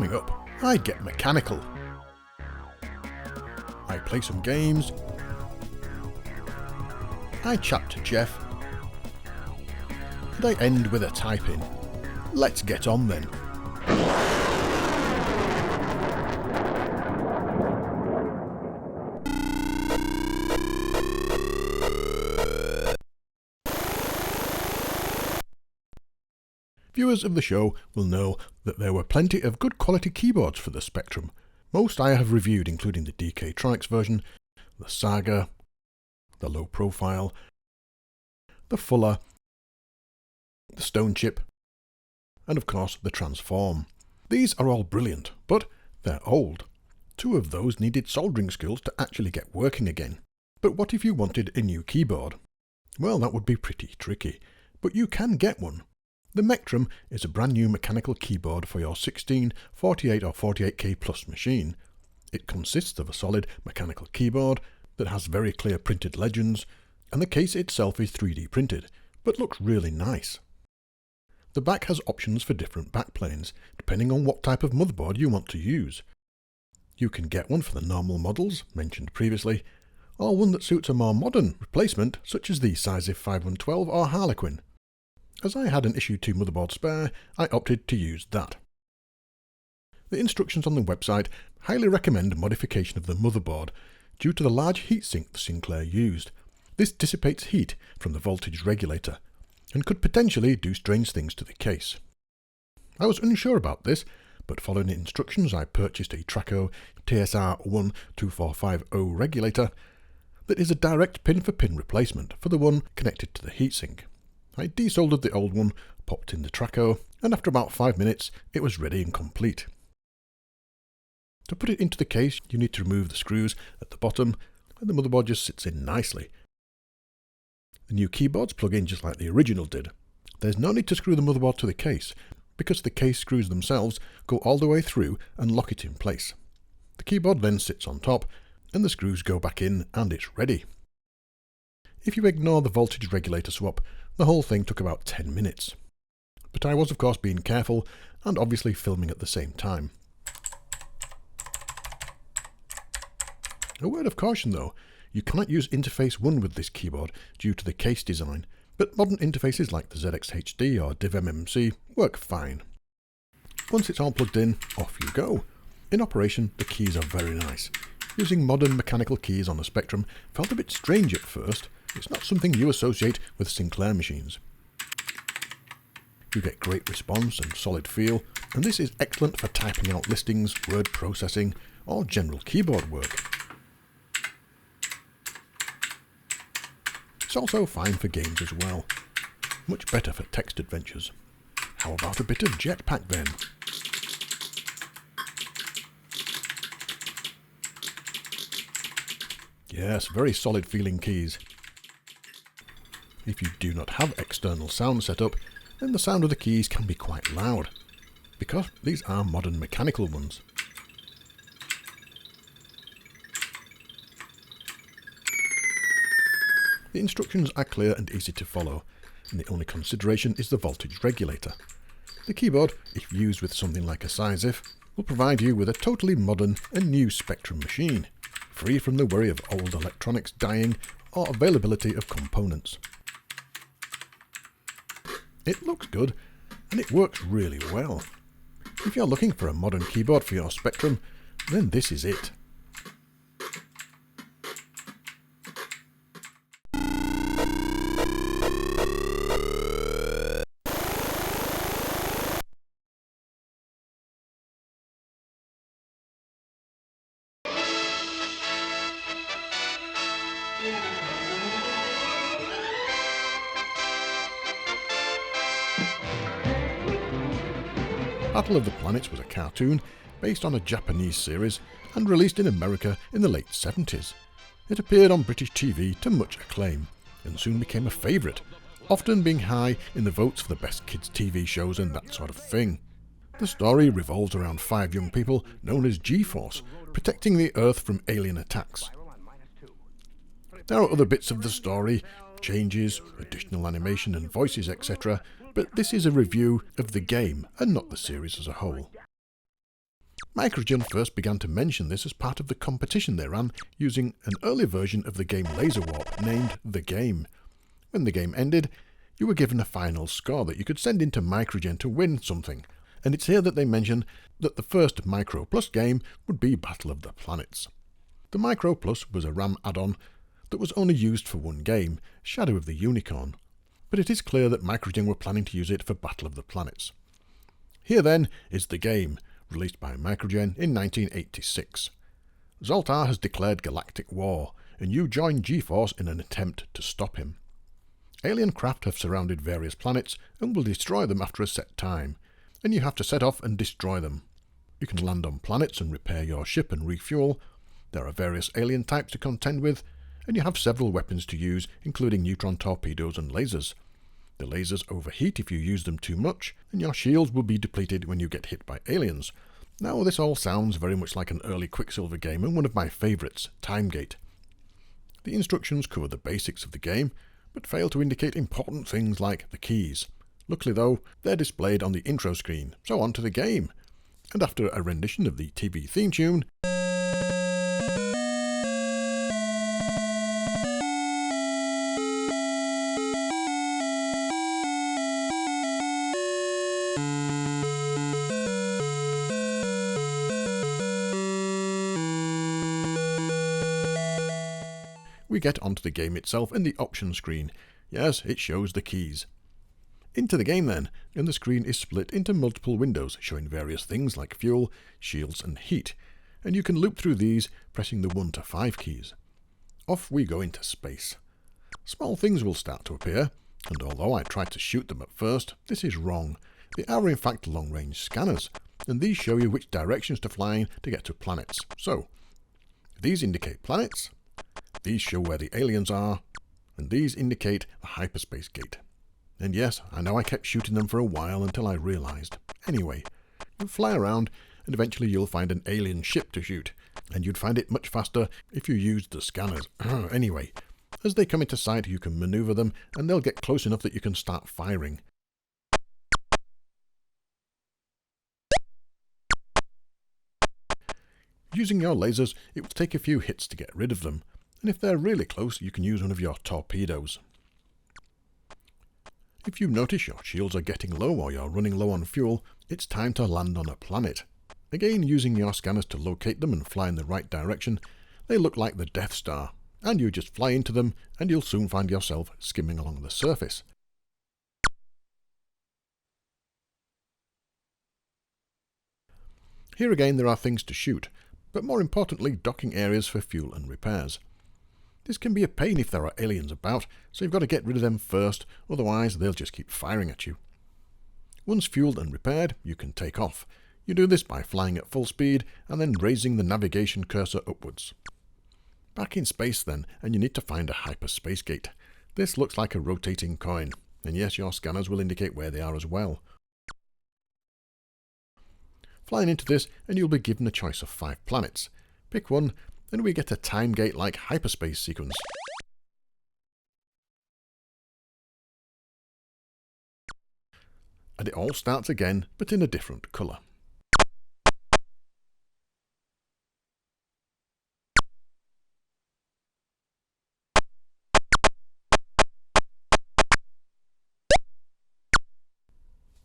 Growing up, I'd get mechanical. I'd play some games. I'd chat to Geoff. And I end with a type-in. Let's get on then. Viewers of the show will know that there were plenty of good quality keyboards for the Spectrum. Most I have reviewed, including the DK-Tronics version, the Saga, the Low Profile, the Fuller, the Stone Chip, and of course the Transform. These are all brilliant, but they're old. 2 of those needed soldering skills to actually get working again. But what if you wanted a new keyboard? Well, that would be pretty tricky, but you can get one. The Mechtrum is a brand new mechanical keyboard for your 16, 48 or 48K plus machine. It consists of a solid mechanical keyboard that has very clear printed legends, and the case itself is 3D printed, but looks really nice. The back has options for different backplanes, depending on what type of motherboard you want to use. You can get one for the normal models, mentioned previously, or one that suits a more modern replacement, such as the Sizif 5112 or Harlequin. As I had an issue 2 motherboard spare, I opted to use that. The instructions on the website highly recommend modification of the motherboard due to the large heatsink the Sinclair used. This dissipates heat from the voltage regulator and could potentially do strange things to the case. I was unsure about this, but following the instructions I purchased a Traco TSR12450 regulator that is a direct pin-for-pin replacement for the one connected to the heatsink. I desoldered the old one, popped in the Traco, and after about 5 minutes it was ready and complete. To put it into the case, you need to remove the screws at the bottom, and the motherboard just sits in nicely. The new keyboards plug in just like the original did. There's no need to screw the motherboard to the case, because the case screws themselves go all the way through and lock it in place. The keyboard then sits on top, and the screws go back in and it's ready. If you ignore the voltage regulator swap, the whole thing took about 10 minutes. But I was of course being careful and obviously filming at the same time. A word of caution though, you cannot use interface 1 with this keyboard due to the case design, but modern interfaces like the ZX HD or Div MMC work fine. Once it's all plugged in, off you go. In operation, the keys are very nice. Using modern mechanical keys on the Spectrum felt a bit strange at first. It's not something you associate with Sinclair machines. You get great response and solid feel, and this is excellent for typing out listings, word processing, or general keyboard work. It's also fine for games as well. Much better for text adventures. How about a bit of Jetpack then? Yes, very solid feeling keys. If you do not have external sound set up, then the sound of the keys can be quite loud, because these are modern mechanical ones. The instructions are clear and easy to follow, and the only consideration is the voltage regulator. The keyboard, if used with something like a Sizif, will provide you with a totally modern and new Spectrum machine, free from the worry of old electronics dying or availability of components. It looks good, and it works really well. If you're looking for a modern keyboard for your Spectrum, then this is it. Battle of the Planets was a cartoon based on a Japanese series and released in America in the late 70s. It appeared on British TV to much acclaim and soon became a favourite, often being high in the votes for the best kids TV shows and that sort of thing. The story revolves around 5 young people known as G-Force, protecting the Earth from alien attacks. There are other bits of the story, changes, additional animation and voices, etc., but this is a review of the game and not the series as a whole. Microgen first began to mention this as part of the competition they ran using an early version of the game Laser Warp named The Game. When the game ended, you were given a final score that you could send into Microgen to win something, and it's here that they mention that the first Micro Plus game would be Battle of the Planets. The Micro Plus was a RAM add-on that was only used for one game, Shadow of the Unicorn, but it is clear that Microgen were planning to use it for Battle of the Planets. Here then is The Game, released by Microgen in 1986. Zoltar has declared galactic war, and you join G-Force in an attempt to stop him. Alien craft have surrounded various planets and will destroy them after a set time, and you have to set off and destroy them. You can land on planets and repair your ship and refuel. There are various alien types to contend with, and you have several weapons to use, including neutron torpedoes and lasers. The lasers overheat if you use them too much, and your shields will be depleted when you get hit by aliens. Now this all sounds very much like an early Quicksilver game and one of my favourites, Timegate. The instructions cover the basics of the game, but fail to indicate important things like the keys. Luckily though, they're displayed on the intro screen, so on to the game. And after a rendition of the TV theme tune, we get onto the game itself and the option screen. Yes, it shows the keys. Into the game then, and the screen is split into multiple windows showing various things like fuel, shields and heat, and you can loop through these pressing the 1 to 5 keys. Off we go into space. Small things will start to appear, and although I tried to shoot them at first, this is wrong. They are in fact long-range scanners, and these show you which directions to fly in to get to planets. So, these indicate planets, these show where the aliens are, and these indicate the hyperspace gate. And yes, I know I kept shooting them for a while until I realised. Anyway, you'll fly around and eventually you'll find an alien ship to shoot, and you'd find it much faster if you used the scanners. Anyway, as they come into sight you can manoeuvre them and they'll get close enough that you can start firing. Using your lasers, it will take a few hits to get rid of them, and if they're really close you can use one of your torpedoes. If you notice your shields are getting low or you're running low on fuel, it's time to land on a planet. Again, using your scanners to locate them and fly in the right direction, they look like the Death Star, and you just fly into them and you'll soon find yourself skimming along the surface. Here again there are things to shoot, but more importantly docking areas for fuel and repairs. This can be a pain if there are aliens about, so you've got to get rid of them first, otherwise they'll just keep firing at you. Once fueled and repaired, you can take off. You do this by flying at full speed and then raising the navigation cursor upwards. Back in space then, and you need to find a hyperspace gate. This looks like a rotating coin, and yes, your scanners will indicate where they are as well. Flying into this and you'll be given a choice of 5 planets. Pick one, and we get a time gate-like hyperspace sequence. And it all starts again, but in a different colour.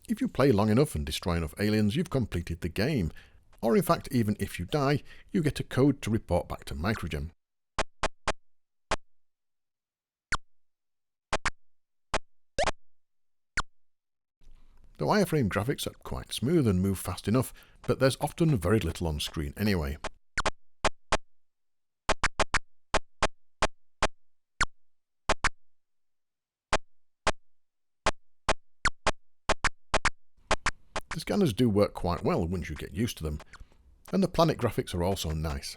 If you play long enough and destroy enough aliens, you've completed the game. Or in fact, even if you die, you get a code to report back to Microgen. The wireframe graphics are quite smooth and move fast enough, but there's often very little on screen anyway. The scanners do work quite well once you get used to them, and the planet graphics are also nice.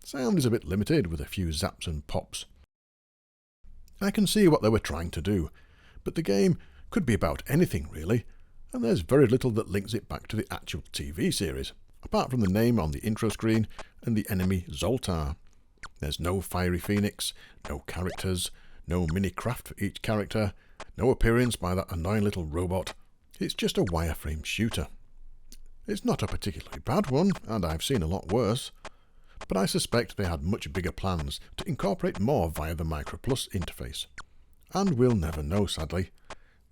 Sound is a bit limited with a few zaps and pops. I can see what they were trying to do, but the game could be about anything really, and there's very little that links it back to the actual TV series, apart from the name on the intro screen and the enemy Zoltar. There's no fiery phoenix, no characters, no mini-craft for each character, no appearance by that annoying little robot. It's just a wireframe shooter. It's not a particularly bad one, and I've seen a lot worse, but I suspect they had much bigger plans to incorporate more via the Micro Plus interface. And we'll never know, sadly.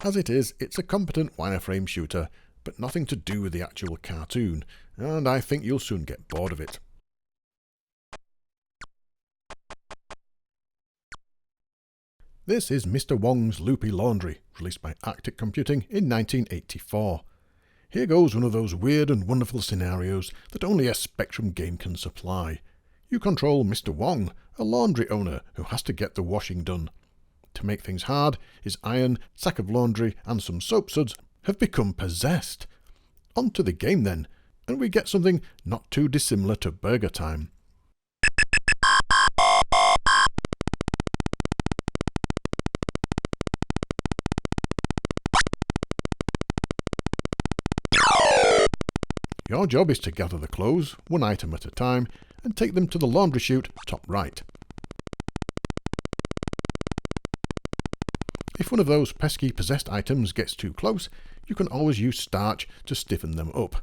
As it is, it's a competent wireframe shooter, but nothing to do with the actual cartoon, and I think you'll soon get bored of it. This is Mr. Wong's Loopy Laundry, released by Arctic Computing in 1984. Here goes one of those weird and wonderful scenarios that only a Spectrum game can supply. You control Mr. Wong, a laundry owner who has to get the washing done. To make things hard, his iron, sack of laundry and some soap suds have become possessed. On to the game then, and we get something not too dissimilar to Burger Time. Your job is to gather the clothes, one item at a time, and take them to the laundry chute top right. If one of those pesky possessed items gets too close, you can always use starch to stiffen them up.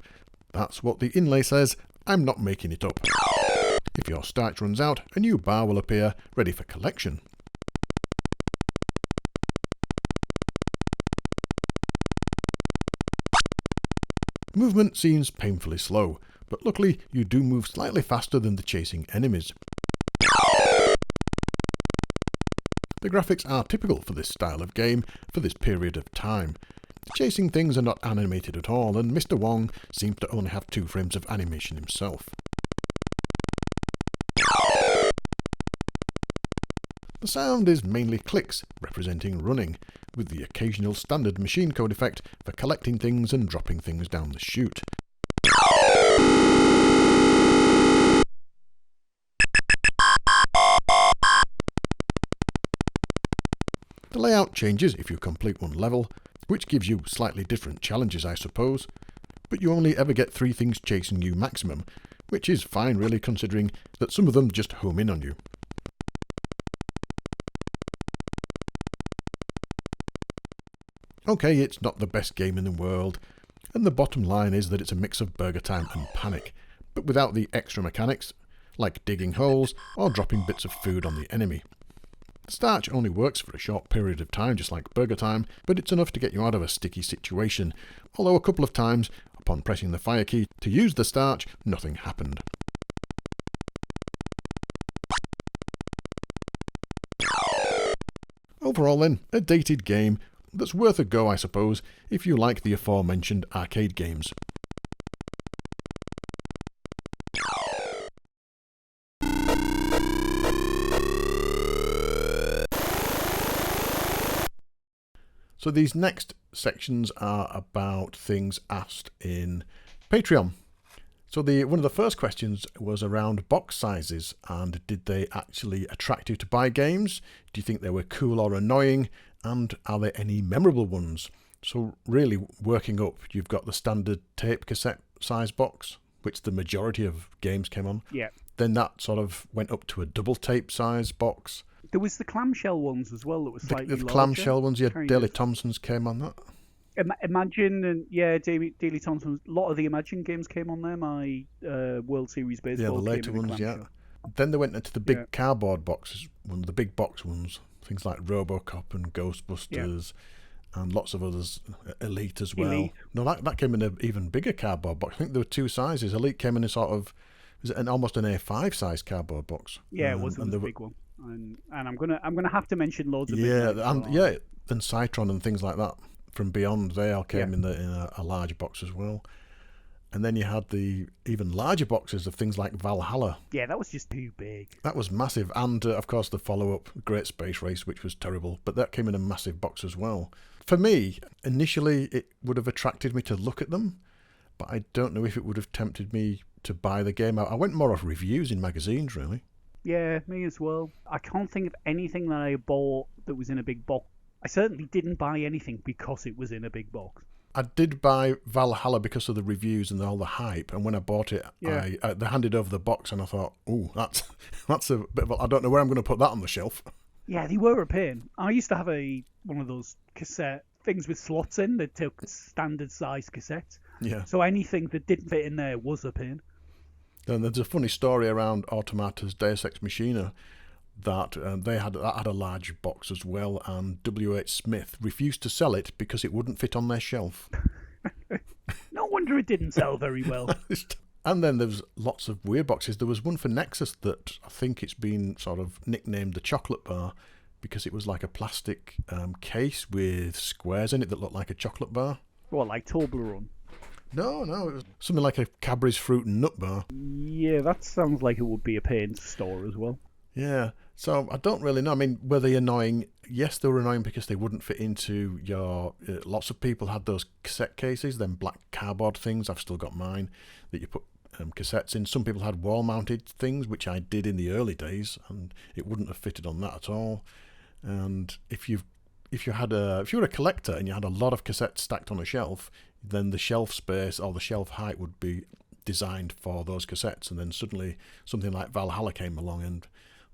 That's what the inlay says, I'm not making it up. If your starch runs out, a new bar will appear, ready for collection. Movement seems painfully slow, but luckily you do move slightly faster than the chasing enemies. The graphics are typical for this style of game for this period of time. The chasing things are not animated at all, and Mr. Wong seems to only have 2 frames of animation himself. The sound is mainly clicks, representing running, with the occasional standard machine code effect for collecting things and dropping things down the chute. The layout changes if you complete one level, which gives you slightly different challenges, I suppose, but you only ever get 3 things chasing you maximum, which is fine really considering that some of them just home in on you. Okay, it's not the best game in the world, and the bottom line is that it's a mix of Burger Time and Panic, but without the extra mechanics, like digging holes or dropping bits of food on the enemy. The starch only works for a short period of time, just like Burger Time, but it's enough to get you out of a sticky situation, although a couple of times, upon pressing the fire key to use the starch, nothing happened. Overall then, a dated game that's worth a go, I suppose, if you like the aforementioned arcade games. So these next sections are about things asked in Patreon. So one of the first questions was around box sizes, and did they actually attract you to buy games? Do you think they were cool or annoying? And are there any memorable ones? So really working up, you've got the standard tape cassette size box, which the majority of games came on. Yeah. Then that sort of went up to a double tape size box. There was the clamshell ones as well that were slightly larger. The clamshell ones, yeah, Daley Thompson's came on that. Imagine, and yeah, Daley Thompson, a lot of the Imagine games came on there. My World Series Baseball. Yeah, the later ones, yeah. Then they went into the big cardboard boxes, one of the big box ones. Things like RoboCop and Ghostbusters and lots of others, Elite as well. Elite. No, that came in an even bigger cardboard box. I think there were 2 sizes. Elite came in a sort of, was it almost an A5 size cardboard box? Yeah, it was a big one. And I'm gonna have to mention loads of then Cytron and things like that from Beyond, they all came in a large box as well. And then you had the even larger boxes of things like Valhalla. Yeah, that was just too big. That was massive. And, of course, the follow-up, Great Space Race, which was terrible. But that came in a massive box as well. For me, initially, it would have attracted me to look at them. But I don't know if it would have tempted me to buy the game. I went more off reviews in magazines, really. Yeah, me as well. I can't think of anything that I bought that was in a big box. I certainly didn't buy anything because it was in a big box. I did buy Valhalla because of the reviews and all the hype, and when I bought it, they handed over the box, and I thought, "Oh, that's a bit of I don't know where I'm going to put that on the shelf." Yeah, they were a pain. I used to have one of those cassette things with slots in that took standard size cassettes. Yeah. So anything that didn't fit in there was a pain. And there's a funny story around Automata's Deus Ex Machina that that had a large box as well, and W.H. Smith refused to sell it because it wouldn't fit on their shelf. No wonder it didn't sell very well. And then there's lots of weird boxes. There was one for Nexus that I think it's been sort of nicknamed the chocolate bar because it was like a plastic case with squares in it that looked like a chocolate bar. What, like Toblerone? No, it was something like a Cadbury's fruit and nut bar. Yeah, that sounds like it would be a pain to store as well. Yeah, so I don't really know. I mean, were they annoying? Yes, they were annoying because they wouldn't fit into your... lots of people had those cassette cases, them black cardboard things. I've still got mine that you put cassettes in. Some people had wall-mounted things, which I did in the early days, and it wouldn't have fitted on that at all. And if you were a collector and you had a lot of cassettes stacked on a shelf, then the shelf space or the shelf height would be designed for those cassettes, and then suddenly something like Valhalla came along and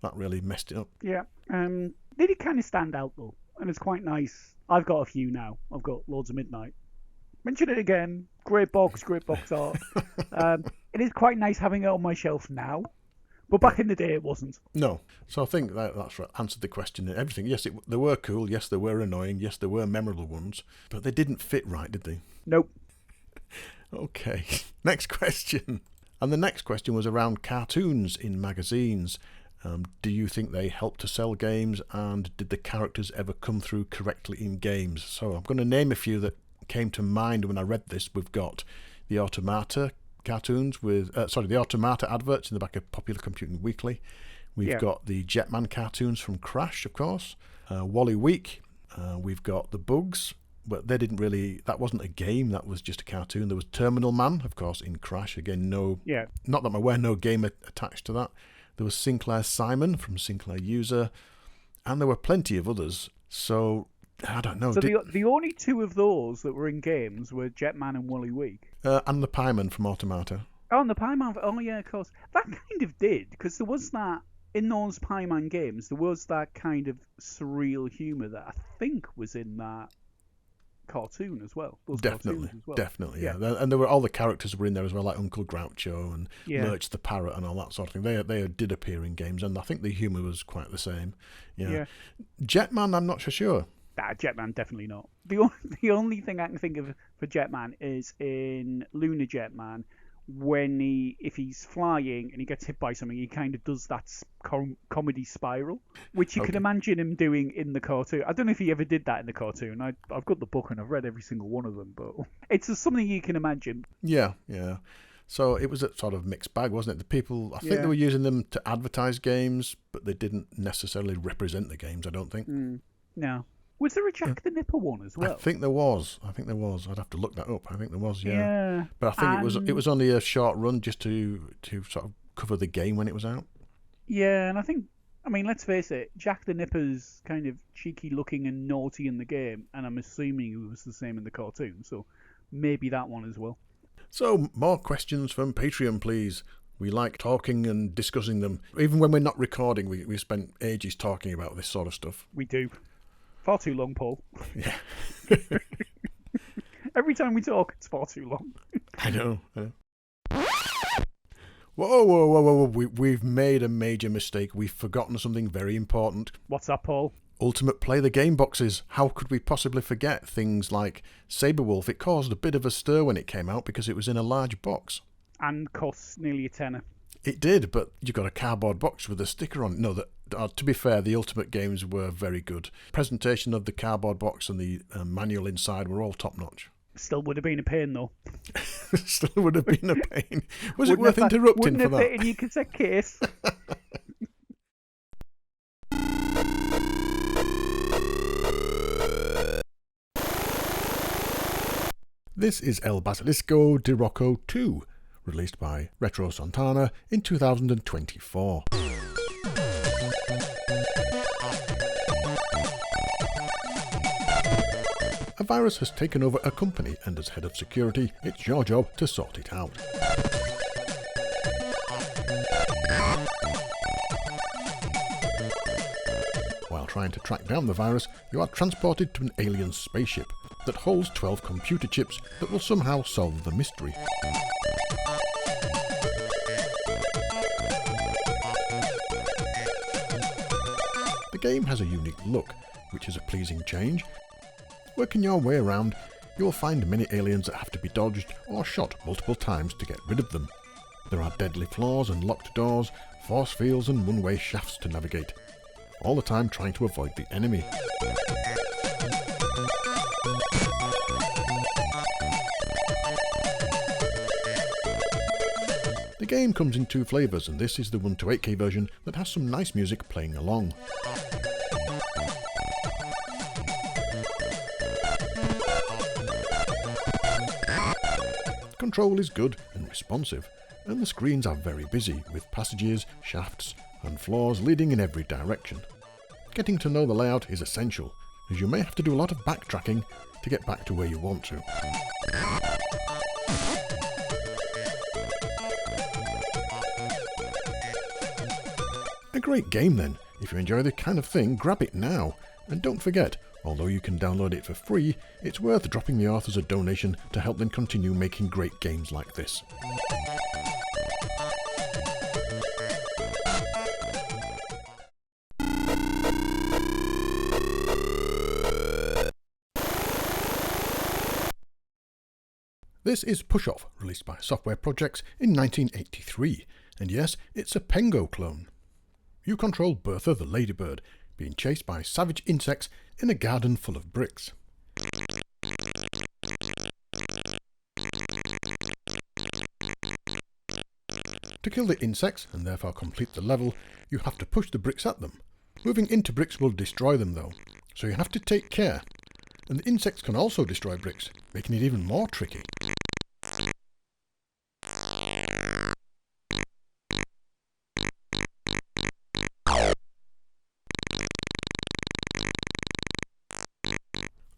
that really messed it up. Yeah. They did kind of stand out though, and it's quite nice. I've got a few now. I've got Lords of Midnight. Mention it again. Great box art. It is quite nice having it on my shelf now, but back in the day it wasn't. No. So I think that's right. Answered the question and everything. Yes, they were cool. Yes, they were annoying. Yes, there were memorable ones, but they didn't fit right, did they? Nope. Okay. Next question. And the next question was around cartoons in magazines. Do you think they helped to sell games, and did the characters ever come through correctly in games? So I'm going to name a few that came to mind when I read this. We've got the Automata cartoons with the Automata adverts in the back of Popular Computing Weekly. We've got the Jetman cartoons from Crash, of course. Wally Week. We've got the Bugs, but that wasn't a game, that was just a cartoon. There was Terminal Man, of course, in Crash. Again, not that I'm aware, no game attached to that. There was Sinclair Simon from Sinclair User, and there were plenty of others. So I don't know. So the only two of those that were in games were Jetman and Wally Week. And the Pieman from Automata. Oh, and the Pieman. Oh, yeah, of course. That kind of did, because there was that, in those Pieman games, there was that kind of surreal humour that I think was in that cartoon as well. Definitely, yeah. And there were all the characters were in there as well, like Uncle Groucho and Lurch the Parrot and all that sort of thing. They did appear in games, and I think the humour was quite the same. Yeah. Jetman, I'm not so sure. Nah, Jetman, definitely not. The only thing I can think of for Jetman is in Lunar Jetman, if he's flying and he gets hit by something, he kind of does that comedy spiral, which you can imagine him doing in the cartoon. I don't know if he ever did that in the cartoon. I've got the book and I've read every single one of them, but it's just something you can imagine. Yeah. So it was a sort of mixed bag, wasn't it? The people, I think they were using them to advertise games, but they didn't necessarily represent the games, I don't think. No. Was there a Jack the Nipper one as well? I think there was. I'd have to look that up. I think there was, yeah. But I think it was only a short run just to sort of cover the game when it was out. Yeah, and I mean, let's face it, Jack the Nipper's kind of cheeky looking and naughty in the game, and I'm assuming it was the same in the cartoon, so maybe that one as well. So, more questions from Patreon, please. We like talking and discussing them. Even when we're not recording, we spent ages talking about this sort of stuff. We do. Far too long, Paul. Yeah. Every time we talk, it's far too long. I know. Whoa. We've made a major mistake. We've forgotten something very important. What's that, Paul? Ultimate Play the Game boxes. How could we possibly forget things like Saberwolf? It caused a bit of a stir when it came out because it was in a large box. And costs nearly a tenner. It did, but you got a cardboard box with a sticker on it. No, to be fair, the Ultimate games were very good. Presentation of the cardboard box and the manual inside were all top-notch. Still would have been a pain, though. Still would have been a pain. Was it worth interrupting for that? Wouldn't have fit in your cassette case. This is El Basilisco de Roko 2, released by Retro Santana in 2024. A virus has taken over a company, and as head of security, it's your job to sort it out. While trying to track down the virus, you are transported to an alien spaceship that holds 12 computer chips that will somehow solve the mystery. The game has a unique look, which is a pleasing change. Working your way around, you will find many aliens that have to be dodged or shot multiple times to get rid of them. There are deadly floors and locked doors, force fields and one-way shafts to navigate, all the time trying to avoid the enemy. The game comes in two flavours, and this is the 128K version that has some nice music playing along. Control is good and responsive, and the screens are very busy, with passages, shafts and floors leading in every direction. Getting to know the layout is essential, as you may have to do a lot of backtracking to get back to where you want to. A great game then. If you enjoy the kind of thing, grab it now. And don't forget, although you can download it for free, it's worth dropping the authors a donation to help them continue making great games like this. This is Push Off, released by Software Projects in 1983, and yes, it's a Pengo clone. You control Bertha the ladybird, being chased by savage insects in a garden full of bricks. To kill the insects, and therefore complete the level, you have to push the bricks at them. Moving into bricks will destroy them though, so you have to take care. And the insects can also destroy bricks, making it even more tricky.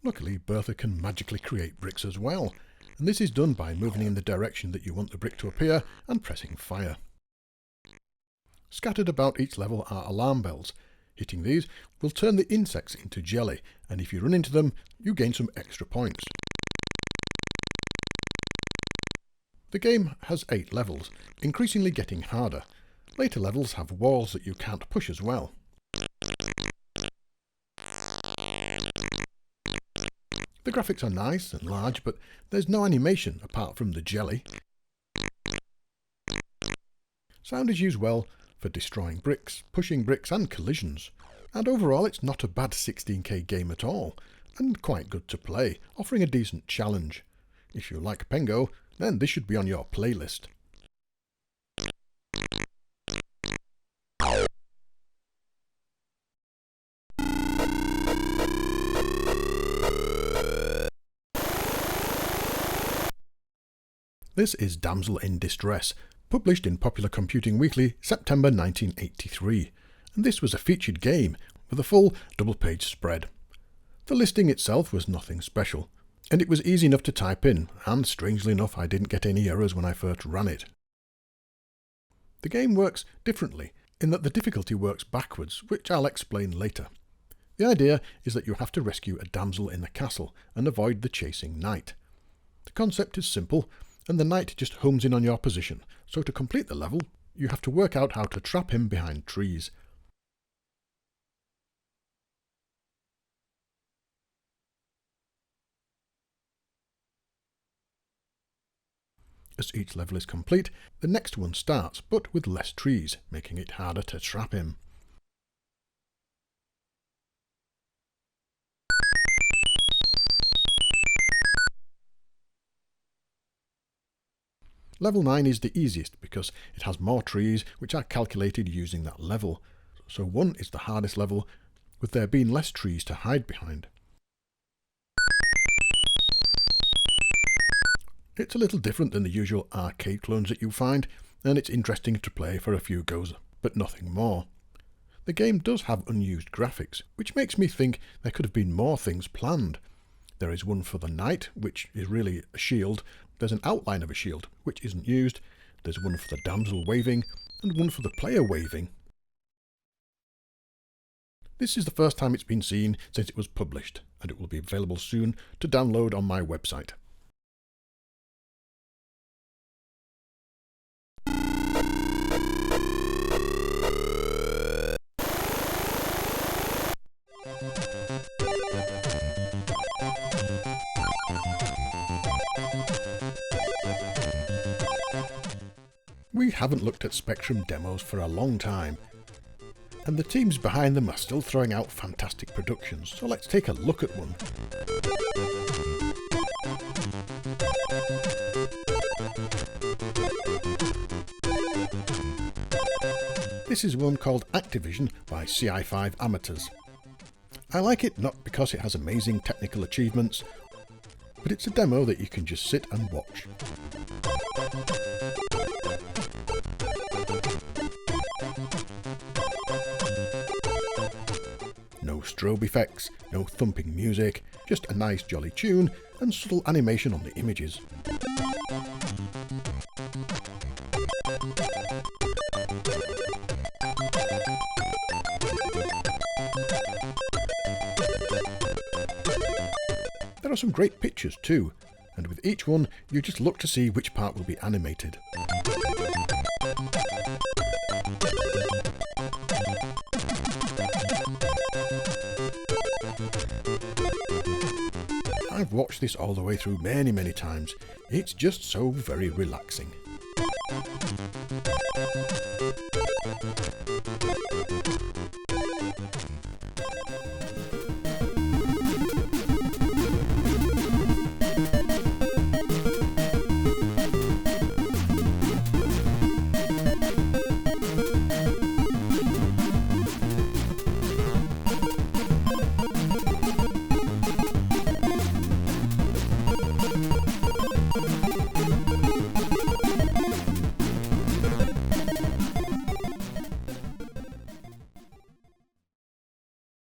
Luckily, Bertha can magically create bricks as well, and this is done by moving in the direction that you want the brick to appear and pressing fire. Scattered about each level are alarm bells. Hitting these will turn the insects into jelly, and if you run into them, you gain some extra points. The game has 8 levels, increasingly getting harder. Later levels have walls that you can't push as well. The graphics are nice and large, but there's no animation apart from the jelly. Sound is used well for destroying bricks, pushing bricks and collisions. And overall it's not a bad 16K game at all, and quite good to play, offering a decent challenge. If you like Pengo, then this should be on your playlist. This is Damsel in Distress, published in Popular Computing Weekly, September 1983, and this was a featured game with a full double-page spread. The listing itself was nothing special, and it was easy enough to type in, and strangely enough I didn't get any errors when I first ran it. The game works differently, in that the difficulty works backwards, which I'll explain later. The idea is that you have to rescue a damsel in a castle and avoid the chasing knight. The concept is simple, and the knight just homes in on your position, so to complete the level, you have to work out how to trap him behind trees. As each level is complete, the next one starts, but with less trees, making it harder to trap him. Level 9 is the easiest because it has more trees which are calculated using that level, so 1 is the hardest level, with there being less trees to hide behind. It's a little different than the usual arcade clones that you find, and it's interesting to play for a few goes, but nothing more. The game does have unused graphics, which makes me think there could have been more things planned. There is one for the knight, which is really a shield. There's an outline of a shield, which isn't used. There's one for the damsel waving, and one for the player waving. This is the first time it's been seen since it was published, and it will be available soon to download on my website. We haven't looked at Spectrum demos for a long time, and the teams behind them are still throwing out fantastic productions, so let's take a look at one. This is one called Activision by CI5 Amateurs. I like it not because it has amazing technical achievements, but it's a demo that you can just sit and watch. No strobe effects, no thumping music, just a nice jolly tune and subtle animation on the images. There are some great pictures too, and with each one you just look to see which part will be animated. I've watched this all the way through many times. It's just so very relaxing.